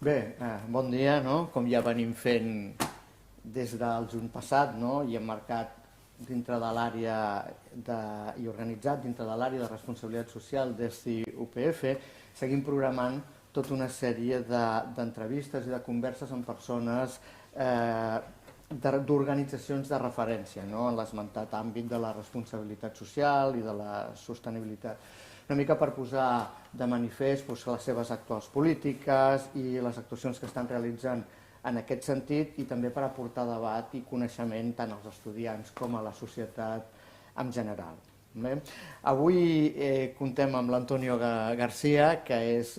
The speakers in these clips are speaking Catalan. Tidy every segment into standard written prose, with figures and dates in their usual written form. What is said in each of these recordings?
Bé, bon dia, no? Com ja venim fent des del juny passat, no? I emmarcat dintre de l'àrea i organitzat dintre de l'àrea de responsabilitat social d'ESTI UPF, seguim programant tota una sèrie d'entrevistes i de converses amb persones d'organitzacions de referència, no? En l'esmentat àmbit de la responsabilitat social i de la sostenibilitat. Una mica per posar de manifest les seves actuals polítiques i les actuacions que estan realitzant en aquest sentit i també per aportar debat i coneixement tant als estudiants com a la societat en general. Avui comptem amb l'Antonio García, que és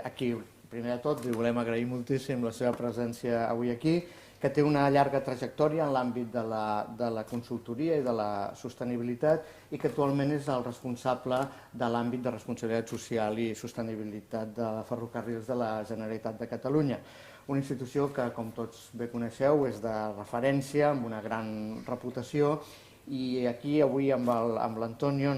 aquí, primer de tot, li volem agrair moltíssim la seva presència avui aquí, que té una llarga trajectòria en l'àmbit de la consultoria i de la sostenibilitat i que actualment és el responsable de l'àmbit de responsabilitat social i sostenibilitat de Ferrocarrils de la Generalitat de Catalunya. Una institució que, com tots bé coneixeu, és de referència, amb una gran reputació, i aquí avui amb l'Antonio,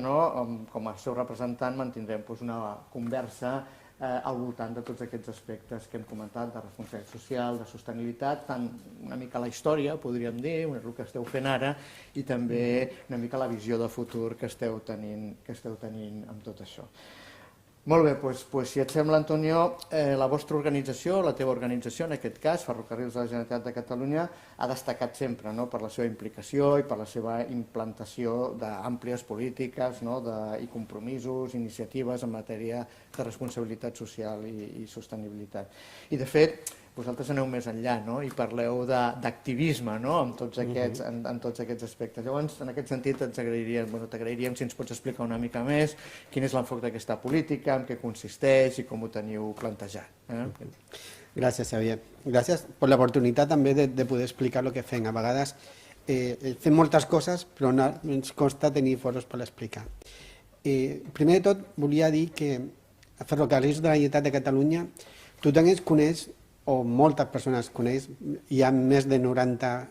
com a seu representant, mantindrem una conversa al voltant de tots aquests aspectes que hem comentat, de responsabilitat social, de sostenibilitat, tant una mica la història, podríem dir, el que esteu fent ara, i també una mica la visió de futur que esteu tenint amb tot això. Molt bé, doncs si et sembla, Antonio, la vostra organització, la teva organització, en aquest cas, Ferrocarrils de la Generalitat de Catalunya, ha destacat sempre per la seva implicació i per la seva implantació d'àmplies polítiques i compromisos, iniciatives en matèria de responsabilitat social i sostenibilitat. I, de fet, vosaltres aneu més enllà i parleu d'activisme en tots aquests aspectes. Llavors, en aquest sentit, t'agrairíem si ens pots explicar una mica més quin és l'enfoc d'aquesta política, en què consisteix i com ho teniu plantejat. Gràcies, Xavier. Gràcies per l'oportunitat també de poder explicar el que fem. A vegades fem moltes coses, però no ens costa tenir foros per explicar. Primer de tot, volia dir que a Ferrocarrils de la Generalitat de Catalunya tothom es coneix, o moltes persones coneix, hi ha més de 90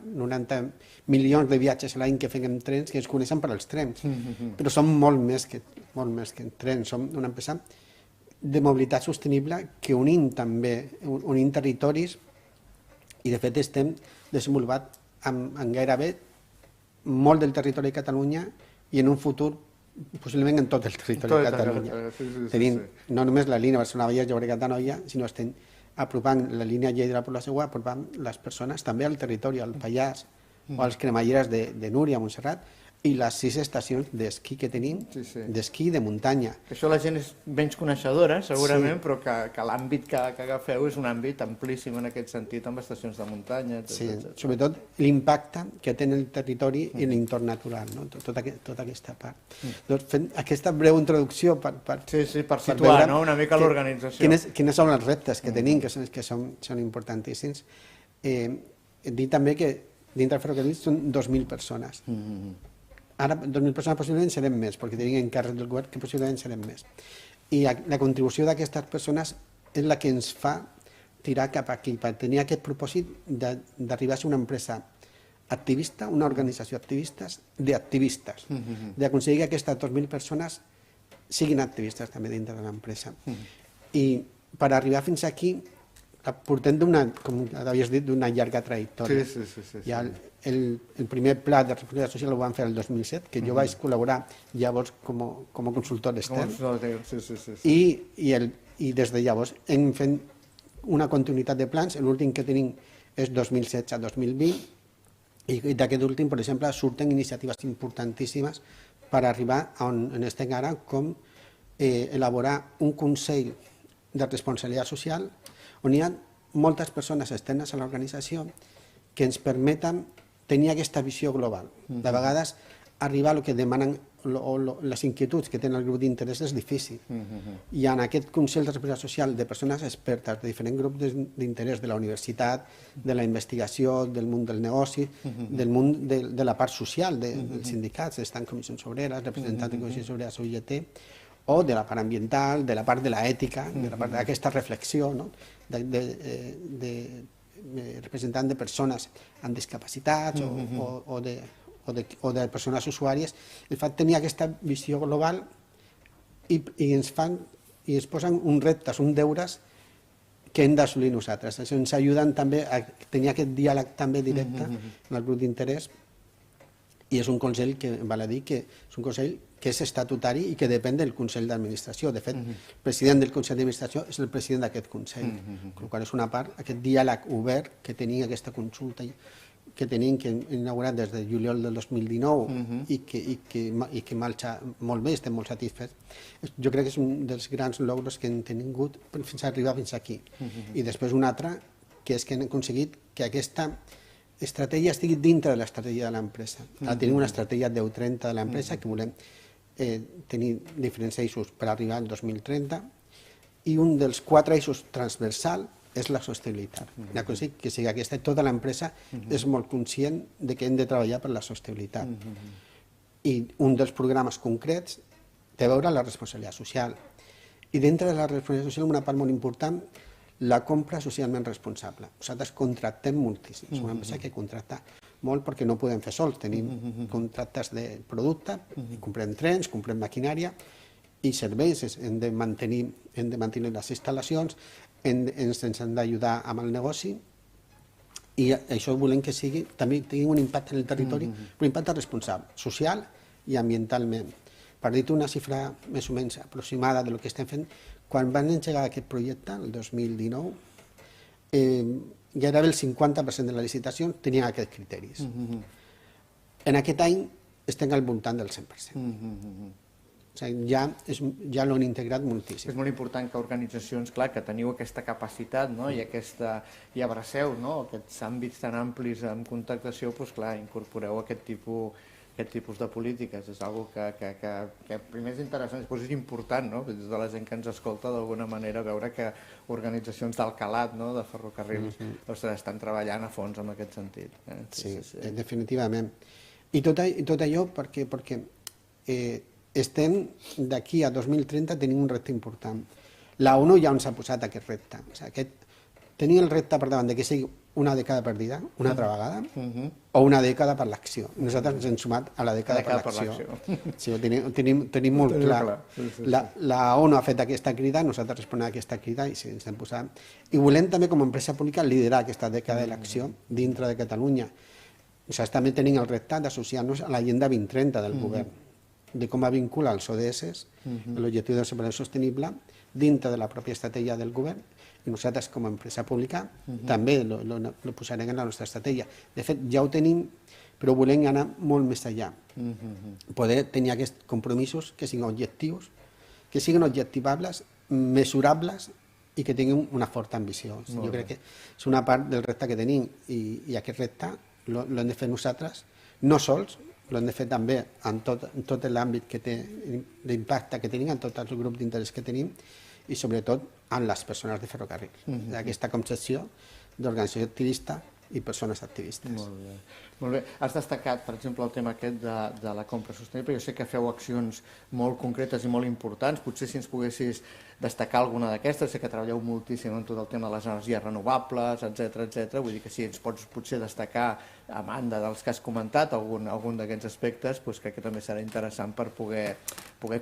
milions de viatges a l'any que fem en trens que es coneixen per als trens, però som molt més que trens, som una empresa de mobilitat sostenible que unim territoris i de fet estem desenvolupats en gairebé molt del territori de Catalunya i en un futur possiblement en tot el territori de Catalunya. Tenim no només la línia Barcelona-Vallès Llobregat-Anoia, sinó estem apropant la línia Lleida-Pobla Segur, apropant les persones també al territori, al Pallars o als cremalleres de Núria, Montserrat, i les 6 estacions d'esquí que tenim, d'esquí de muntanya. Això la gent és menys coneixedora, segurament, però que l'àmbit que agafeu és un àmbit amplíssim en aquest sentit, amb estacions de muntanya. Sí, sobretot l'impacte que té en el territori i en l'entorn natural, tota aquesta part. Doncs fent aquesta breu introducció per situar una mica l'organització. Quins són els reptes que tenim, que són importantíssims. Dir també que dintre del ferrocarril són 2.000 persones. Ara 2.000 persones possiblement serem més, perquè tenim encàrrec del govern que possiblement serem més. I la contribució d'aquestes persones és la que ens fa tirar cap aquí, per tenir aquest propòsit d'arribar a ser una empresa activista, una organització d'activistes, d'aconseguir que aquestes 2.000 persones siguin activistes també dintre de l'empresa. I per arribar fins aquí portem com havies dit, d'una llarga trajectòria. Ja el primer pla de responsabilitat social ho vam fer el 2007, que jo vaig col·laborar llavors com a consultor extern. I des de llavors hem fet una continuïtat de plans. L'últim que tenim és 2016-2020 i d'aquest últim, per exemple, surten iniciatives importantíssimes per arribar a on estem ara, com elaborar un Consell de Responsabilitat Social on hi ha moltes persones externes a l'organització que ens permeten tenir aquesta visió global. De vegades, arribar al que demanen les inquietuds que tenen el grup d'interès és difícil. I en aquest Consell de Responsabilitat Social de persones expertes de diferents grups d'interès de la universitat, de la investigació, del món del negoci, del món de la part social, dels sindicats, estan comissions obreres, representants de comissions obreres OIT, o de la part ambiental, de la part de l'ètica, d'aquesta reflexió, de representants de persones amb discapacitats o de persones usuàries, ens fan tenir aquesta visió global i ens posen uns reptes, uns deures que hem d'assolir nosaltres. Això ens ajuda també a tenir aquest diàleg també directe amb el grup d'interès, i és un consell que, val a dir, que és un consell que és estatutari i que depèn del Consell d'Administració. De fet, el president del Consell d'Administració és el president d'aquest Consell, amb la qual és una part, aquest diàleg obert que tenia aquesta consulta que tenim, que hem inaugurat des de juliol del 2019 i que marxa molt bé, estem molt satisfets. Jo crec que és un dels grans logros que hem tingut fins a arribar fins aquí. I després un altre, que és que hem aconseguit que aquesta estratègia estigui dintre de l'estratègia de l'empresa. Ara tenim una estratègia 10-30 de l'empresa que volem tenir diferents eixos per arribar al 2030 i un dels 4 eixos transversal és la sostenibilitat. Que sigui aquesta, tota l'empresa és molt conscient de que hem de treballar per la sostenibilitat. I un dels programes concrets té a veure amb la responsabilitat social. I dintre de la responsabilitat social, una part molt important, la compra socialment responsable. Nosaltres contractem moltíssim. És una empresa que contracta molt perquè no podem fer sols. Tenim contractes de producte, comprem trens, comprem maquinària i serveis. Hem de mantenir les instal·lacions, ens han d'ajudar amb el negoci i això volem que sigui, també tingui un impacte en el territori, un impacte responsable, social i ambientalment. Per dir-te una xifra més o menys aproximada del que estem fent, quan van engegar aquest projecte, el 2019, gairebé el 50% de les licitacions tenien aquests criteris. En aquest any estem al voltant del 100%. O sigui, ja l'han integrat moltíssim. És molt important que organitzacions, clar, que teniu aquesta capacitat i abraceu aquests àmbits tan amplis en contractació, doncs clar, incorporeu aquest tipus de polítiques. És una cosa que primer és interessant, després és important, des de la gent que ens escolta, d'alguna manera, veure que organitzacions d'alt calat, de ferrocarrils, estan treballant a fons en aquest sentit. Sí, definitivament. I tot allò perquè estem d'aquí a 2030 tenim un repte important. La ONU ja ens ha posat aquest repte. Tenir el repte per davant de que sigui una dècada perdida, una altra vegada, o una dècada per l'acció. Nosaltres ens hem sumat a la dècada per l'acció. Sí, ho tenim molt clar. La ONU ha fet aquesta crida, nosaltres responem a aquesta crida i ens hem posat. I volem també com a empresa pública liderar aquesta dècada de l'acció dintre de Catalunya. Nosaltres també tenim el repte d'associar-nos a l'agenda 2030 del govern, de com a vincula els ODS, l'objectiu de desenvolupament sostenible, dintre de la pròpia estratègia del govern, i nosaltres com a empresa pública també lo posarem en la nostra estratègia. De fet, ja ho tenim, però volem anar molt més enllà. Poder tenir aquests compromisos que siguin objectius, que siguin objectivables, mesurables i que tinguin una forta ambició. Jo crec que és una part del repte que tenim i aquest repte l'hem de fer nosaltres, no sols, l'hem de fer també en tot l'àmbit que té l'impacte que tenim, en tot el grup d'interès que tenim i sobretot en les persones de ferrocarril. Aquesta concepció d'organització activista i persones activistes. Molt bé. Has destacat, per exemple, el tema aquest de la compra sostenible. Jo sé que feu accions molt concretes i molt importants. Potser si ens poguessis destacar alguna d'aquestes, sé que treballeu moltíssim en tot el tema de les energies renovables, etc. Vull dir que si ens pots potser destacar, a banda dels que has comentat, algun d'aquests aspectes, crec que també serà interessant per poder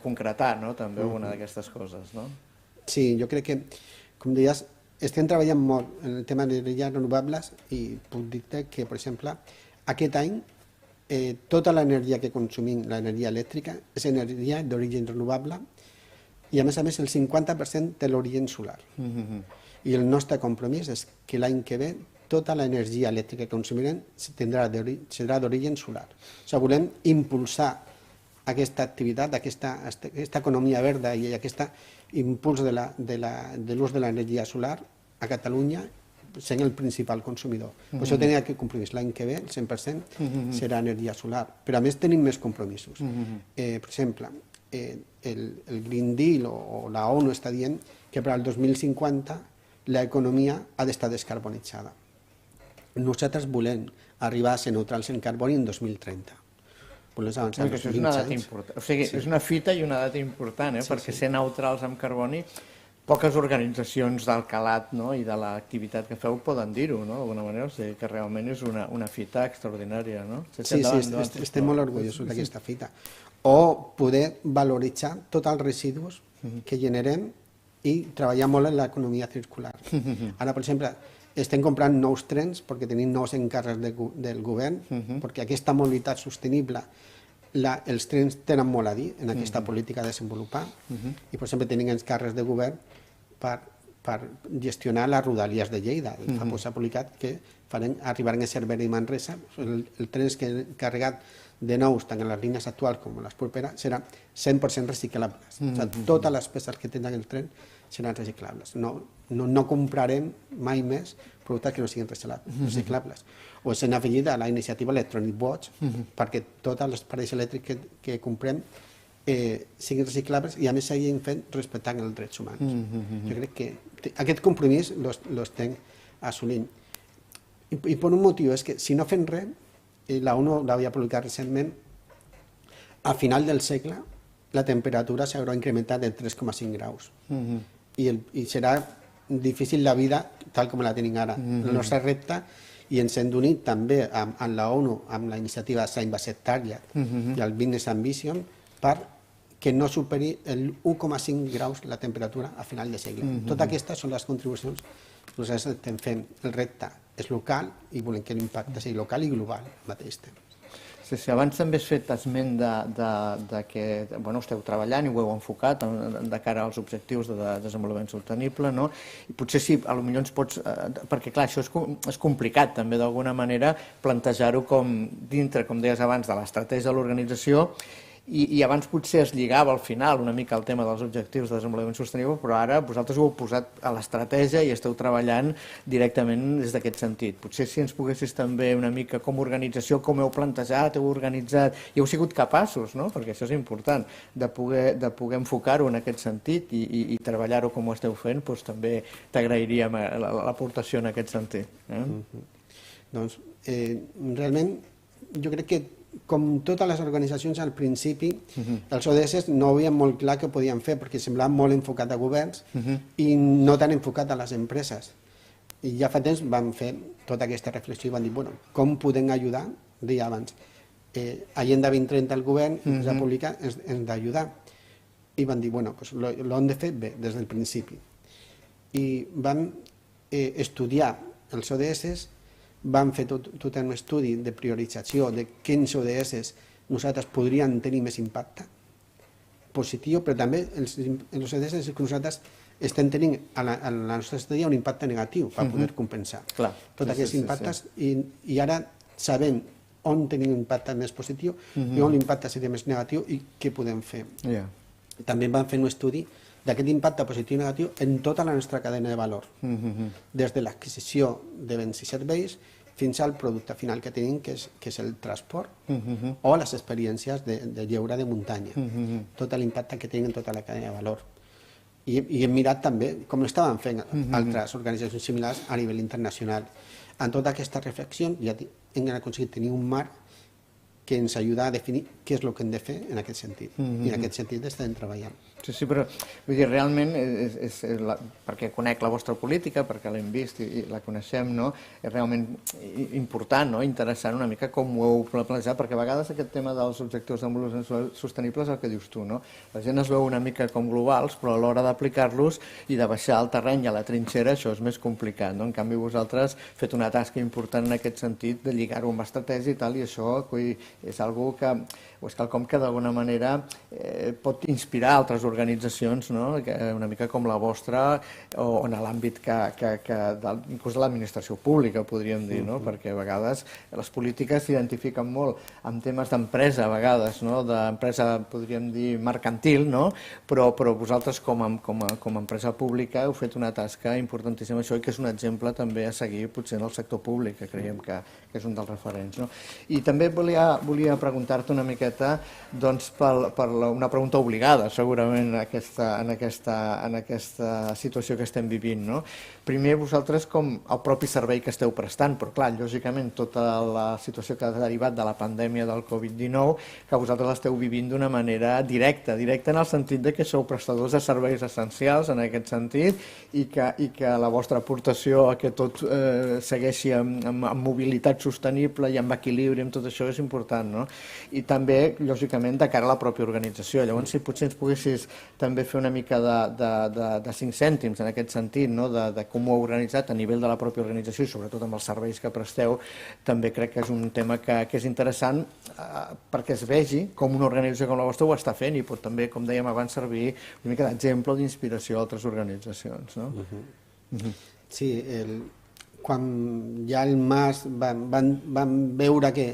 concretar també alguna d'aquestes coses. Sí, jo crec que, com deies, estem treballant molt en el tema d'energies renovables i puc dir-te que, per exemple, aquest any tota l'energia que consumim, l'energia elèctrica, és energia d'origen renovable i, a més, el 50% té l'origen solar. I el nostre compromís és que l'any que ve tota l'energia elèctrica que consumirem serà d'origen solar. O sigui, volem impulsar aquesta activitat, aquesta economia verda i aquest impuls de l'ús de l'energia solar a Catalunya sent el principal consumidor. Per això tenim aquest compromís. L'any que ve, el 100% serà energia solar. Però a més tenim més compromisos. Per exemple, el Green Deal o la ONU està dient que per al 2050 l'economia ha d'estar descarbonitzada. Nosaltres volem arribar a ser neutrals en carboni en 2030. Això és una data important. O sigui, és una fita i una data important, perquè ser neutrals amb carboni, poques organitzacions d'alt calat i de l'activitat que feu poden dir-ho, d'alguna manera. O sigui, que realment és una fita extraordinària. Sí, estem molt orgullosos d'aquesta fita. O poder valoritzar tots els residus que generem i treballar molt en l'economia circular. Ara, per exemple, estem comprant nous trens perquè tenim nous encàrrecs del govern, perquè aquesta mobilitat sostenible, els trens tenen molt a dir en aquesta política a desenvolupar, i per exemple tenim encàrrecs de govern per gestionar les rodalies de Lleida. Fa poc s'ha publicat que arribaran a Cervera i Manresa, el tren carregat de nous, tant en les línies actuals com en les properes, seran 100% reciclables. Totes les peces que tindran el tren seran reciclables. No comprarem mai més productes que no siguin reciclables. O s'han afegit a la iniciativa Electronic Watch perquè totes les parells elèctrics que comprem siguin reciclables i a més s'hagin fet respectant els drets humans. Jo crec que aquest compromís l'estem assolint. I per un motiu és que si no fem res, la ONU l'havia publicat recentment, a final del segle la temperatura s'haurà incrementat de 3,5 graus i serà difícil la vida tal com la tenim ara. El nostre repte, i ens hem d'unir també amb la ONU, amb la iniciativa Science Based Target i el Business Ambition, per que no superi el 1,5 graus la temperatura a final de segle. Totes aquestes són les contribucions que nosaltres estem fent. El repte és local i volem que l'impacte sigui local i global al mateix temps. Sí, abans també has fet esment de que esteu treballant i ho heu enfocat de cara als objectius de desenvolupament sostenible, no? I potser sí, potser ens pots... Perquè clar, això és complicat també d'alguna manera plantejar-ho com dintre, com deies abans, de l'estratègia de l'organització. I abans potser es lligava al final una mica al tema dels objectius de desenvolupament sostenible, però ara vosaltres ho heu posat a l'estratègia i esteu treballant directament des d'aquest sentit. Potser si ens poguessis també una mica com a organització, com heu plantejat, heu organitzat, i heu sigut capaços, no? Perquè això és important, de poder enfocar-ho en aquest sentit i treballar-ho com ho esteu fent, doncs també t'agrairíem l'aportació en aquest sentit. Doncs realment jo crec que com totes les organitzacions al principi, els ODS no veien molt clar què podien fer perquè semblaven molt enfocat a governs i no tan enfocat a les empreses. I ja fa temps vam fer tota aquesta reflexió i vam dir, com podem ajudar? Deia abans, Agenda 2030 el govern i la pública ens d'ajudar. I vam dir, l'hem de fer bé, des del principi. I vam estudiar els ODS, vam fer tot un estudi de priorització de quins ODS nosaltres podríem tenir més impacte positiu, però també els ODS que nosaltres estem tenint a la nostra estratègia un impacte negatiu per poder compensar tots aquests impactes i ara sabem on tenim un impacte més positiu i on l'impacte seria més negatiu i què podem fer. També vam fer un estudi d'aquest impacte positiu i negatiu en tota la nostra cadena de valor, des de l'adquisició de béns i serveis fins al producte final que tenim, que és el transport, o les experiències de lleure de muntanya, tot l'impacte que tenen en tota la cadena de valor. I hem mirat també com estaven fent altres organitzacions similars a nivell internacional. En tota aquesta reflexió ja hem aconseguit tenir un marc que ens ajuda a definir què és el que hem de fer en aquest sentit. I en aquest sentit estem treballant. Sí, però vull dir, realment, perquè conec la vostra política, perquè l'hem vist i la coneixem, és realment important, interessant una mica com ho heu plantejat, perquè a vegades aquest tema dels objectius de desenvolupament sostenible és el que dius tu, no? La gent es veu una mica com globals, però a l'hora d'aplicar-los i de baixar al terreny i a la trinxera, això és més complicat, no? En canvi, vosaltres heu fet una tasca important en aquest sentit de lligar-ho amb estratègia i tal, i això és algo que, o és quelcom que d'alguna manera pot inspirar altres organitzacions, una mica com la vostra, o en l'àmbit inclús de l'administració pública, podríem dir, perquè a vegades les polítiques s'identifiquen molt amb temes d'empresa, a vegades, d'empresa, podríem dir, mercantil, però vosaltres com a empresa pública heu fet una tasca importantíssima això i que és un exemple també a seguir potser en el sector públic, que creiem que és un dels referents. I també volia preguntar-te una miqueta per una pregunta obligada, segurament, en aquesta situació que estem vivint. Primer, vosaltres com el propi servei que esteu prestant, però clar, lògicament, tota la situació que ha derivat de la pandèmia del Covid-19, que vosaltres l'esteu vivint d'una manera directa en el sentit que sou prestadors de serveis essencials en aquest sentit i que la vostra aportació a que tot segueixi amb mobilitat sostenible i amb equilibri, amb tot això és important, I també, lògicament, de cara a la pròpia organització. Llavors, si potser ens poguessis és també fer una mica de 5 cèntims en aquest sentit, no? De com ho heu organitzat a nivell de la pròpia organització i sobretot amb els serveis que presteu, també crec que és un tema que és interessant perquè es vegi com una organització com la vostra ho està fent i pot també, com dèiem abans, servir una mica d'exemple o d'inspiració a altres organitzacions. No? Sí, quan ja el MAS van veure que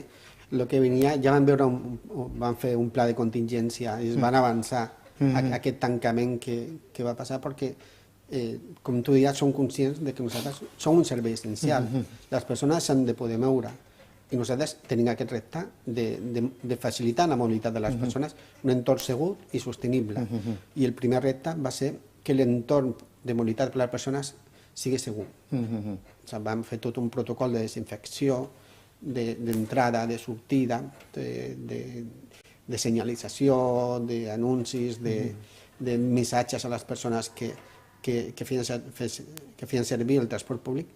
el que venia, ja van fer un pla de contingència i es van avançar a aquest tancament que va passar perquè, com tu deies, som conscients de que nosaltres som un servei essencial. Les persones s'han de poder moure i nosaltres tenim aquest repte de facilitar la mobilitat de les persones, un entorn segur i sostenible. I el primer repte va ser que l'entorn de mobilitat per a les persones sigui segur. Vam fer tot un protocol de desinfecció, d'entrada, de sortida, de senyalització, d'anuncis, de missatges a les persones que feien servir el transport públic,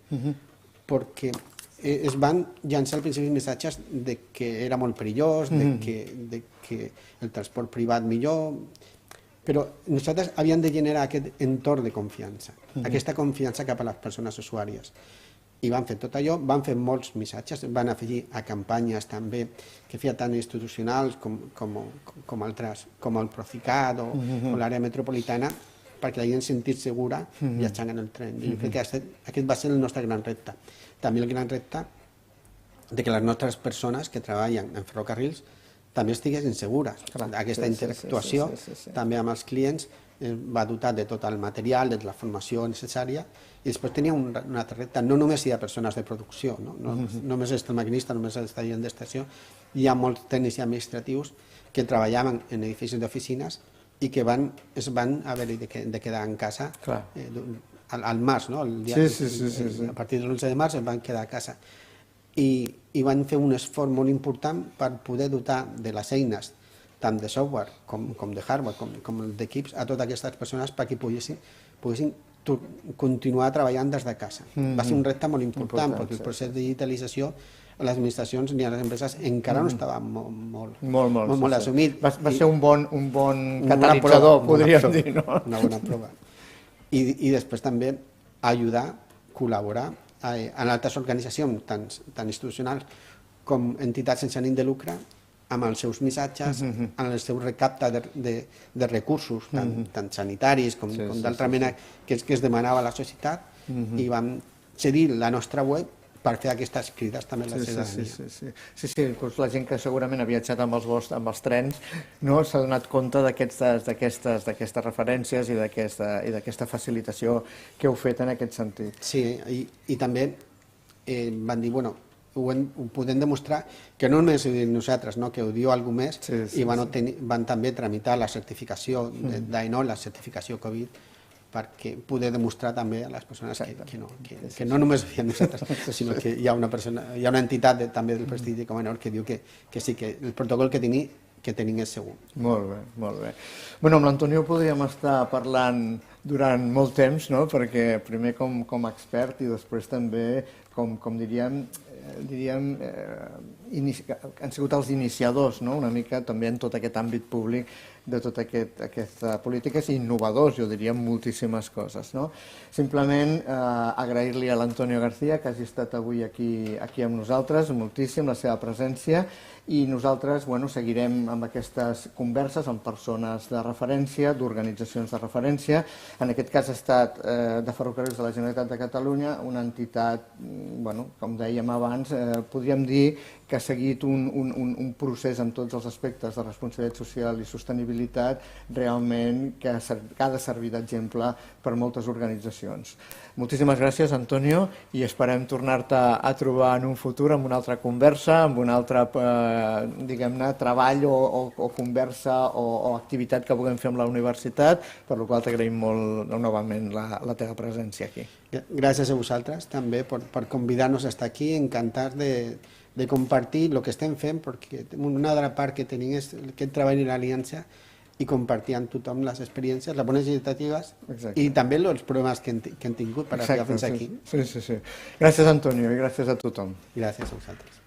perquè es van llançar al principi missatges de que era molt perillós, de que el transport privat millor, però nosaltres havíem de generar aquest entorn de confiança, aquesta confiança cap a les persones usuàries. I van fer tot allò, van fer molts missatges, van afegir a campanyes també que feia tant institucionals com altres, com el Procicat o l'àrea metropolitana, perquè la gent es sentís segura viatjant en el tren. I crec que aquest va ser el nostre gran repte. També el gran repte de que les nostres persones que treballen en ferrocarrils també estiguessin segures. Aquesta interactuació també amb els clients va dotar de tot el material, de la formació necessària, i després tenia un altre repte. No només hi ha persones de producció, no només és el maquinista, només és el gent d'estació, hi ha molts tècnics i administratius que treballaven en edificis d'oficines i que es van haver de quedar en casa al març, no? A partir de l'11 de març es van quedar a casa. I van fer un esforç molt important per poder dotar de les eines tant de software com de hardware, com d'equips, a totes aquestes persones perquè poguessin continuar treballant des de casa. Va ser un repte molt important, perquè el procés de digitalització a les administracions ni a les empreses encara no estava molt assumit. Va ser un bon catalitzador, podríem dir, no? Una bona prova. I després també ajudar, col·laborar en altres organitzacions, tant institucionals com entitats sense ànim de lucre, amb els seus missatges, amb el seu recapte de recursos, tant sanitaris com d'altra mena, que es demanava a la societat, i vam cedir la nostra web per fer aquestes crides també a la ciutadania. Sí, doncs la gent que segurament ha viatjat amb els trens s'ha donat compte d'aquestes referències i d'aquesta facilitació que heu fet en aquest sentit. Sí, i també van dir, bueno, ho podem demostrar que no només ho diem nosaltres, que ho diu algú més, i van també tramitar la certificació d'AENOL, la certificació Covid, perquè poder demostrar també a les persones que no només ho diem nosaltres, sinó que hi ha una entitat també del prestigi com AENOL que diu que sí, que el protocol que tenim és segur. Molt bé, molt bé. Bé, amb l'Antonio podríem estar parlant durant molt temps, perquè primer com a expert i després també, com diríem, han sigut els iniciadors una mica també en tot aquest àmbit públic de tota aquesta política i innovadors, jo diria, moltíssimes coses. Simplement agrair-li a l'Antonio García que hagi estat avui aquí amb nosaltres, moltíssim la seva presència, i nosaltres seguirem amb aquestes converses amb persones de referència, d'organitzacions de referència. En aquest cas ha estat de Ferrocarrils de la Generalitat de Catalunya, una entitat, com dèiem abans, podríem dir que ha seguit un procés en tots els aspectes de responsabilitat social i sostenibilitat realment que ha de servir d'exemple per moltes organitzacions. Moltíssimes gràcies, Antonio, i esperem tornar-te a trobar en un futur amb una altra conversa, amb un altre, diguem-ne, treball o conversa o activitat que puguem fer amb la universitat, per la qual t'agraïm molt novament la teva presència aquí. Gràcies a vosaltres també per convidar-nos a estar aquí, encantats de compartir el que estem fent, perquè una de les parts que tenim és aquest treball i l'aliança i compartir amb tothom les experiències, les bones iniciatives i també els problemes que hem tingut per arribar fins aquí. Sí. Gràcies, Antonio, i gràcies a tothom. Gràcies a vosaltres.